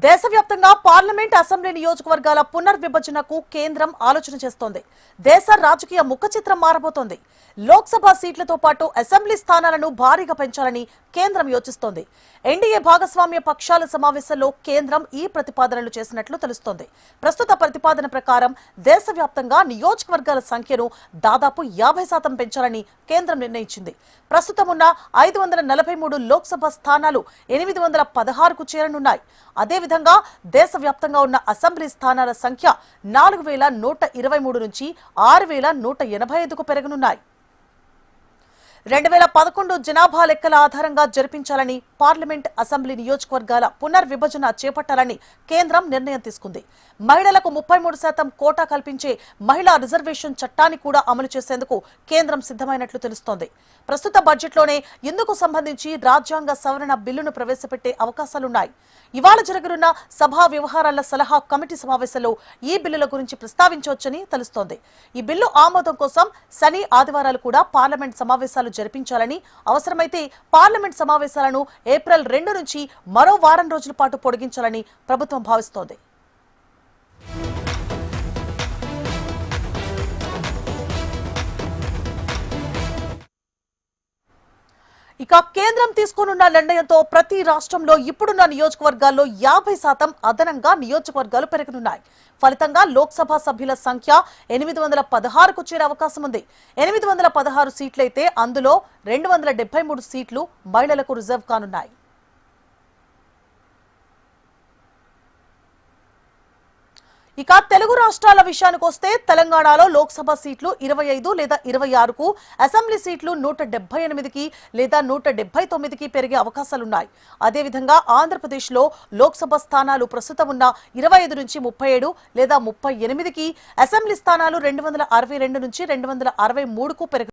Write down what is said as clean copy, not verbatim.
దేశవ్యాప్తంగా parliament assembly నియోజకవర్గాల పునర్విభజనకు కేంద్రం ఆలోచన చేస్తోంది. దేశ రాజకీయ ముఖచిత్రం మారబోతోంది. లోక్సభ సీట్లతో పాటు అసెంబ్లీ స్థానాలను భారీగా పెంచాలని కేంద్రం యోచిస్తోంది. ఎన్డీఏ భాగస్వామ్య పక్షాల సమావేశంలో కేంద్రం ఈ ప్రతిపాదనలు చేసినట్లు తెలుస్తోంది. ప్రస్తుత ప్రతిపాదన ప్రకారం దేశవ్యాప్తంగా నియోజకవర్గాల సంఖ్యను దాదాపు 50% పెంచాలని కేంద్రం నిర్ణయించింది. ప్రస్తుతం ఉన్న 543 లోక్సభ స్థానాలు 816కు చేరనున్నాయి. అదేవిధంగా దేశవ్యాప్తంగా ఉన్న అసెంబ్లీ స్థానాల సంఖ్య 4123 నుంచి 6185కు పెరగనున్నాయి. 2011 జనాభా లెక్కల ఆధారంగా జరిపించాలని, పార్లమెంట్ అసెంబ్లీ నియోజకవర్గాల పునర్విభజన చేపట్టాలని కేంద్రం నిర్ణయం తీసుకుంది. మహిళలకు 33% కోటా కల్పించే మహిళా రిజర్వేషన్ చట్టాన్ని కూడా అమలు చేసేందుకు కేంద్రం సిద్ధమైనట్లు తెలుస్తోంది. ప్రస్తుత బడ్జెట్లోనే ఇందుకు సంబంధించి రాజ్యాంగ సవరణ బిల్లును ప్రవేశపెట్టే అవకాశాలున్నాయి. ఇవాళ జరగనున్న సభా వ్యవహారాల సలహా కమిటీ సమావేశంలో ఈ బిల్లుల గురించి ప్రస్తావించవచ్చని తెలుస్తోంది. ఈ బిల్లు ఆమోదం కోసం శని, ఆదివారాలు కూడా పార్లమెంట్ సమావేశాలు జరిపించాలని, అవసరమైతే పార్లమెంట్ సమావేశాలను ఏప్రిల్ 2 నుంచి మరో వారం రోజుల పాటు పొడిగించాలని ప్రభుత్వం భావిస్తోంది. ఇక కేంద్రం తీసుకోనున్న నిర్ణయంతో ప్రతి రాష్ట్రంలో ఇప్పుడున్న నియోజకవర్గాల్లో 50% అదనంగా నియోజకవర్గాలు పెరగనున్నాయి. ఫలితంగా లోక్సభ సభ్యుల సంఖ్య 816కు చేరే అవకాశం ఉంది. 816 సీట్లయితే అందులో 273 సీట్లు మహిళలకు రిజర్వ్ కానున్నాయి. ఇక తెలుగు రాష్ట్రాల విషయానికి వస్తే తెలంగాణలో లోక్సభ సీట్లు 25 లేదా 26కు, అసెంబ్లీ సీట్లు 178కి లేదా 179కి పెరిగే అవకాశాలున్నాయి. అదేవిధంగా ఆంధ్రప్రదేశ్లో లోక్సభ స్థానాలు ప్రస్తుతం ఉన్న 25 నుంచి 37 లేదా 38కి, అసెంబ్లీ స్థానాలు 262 నుంచి 263కు పెరగ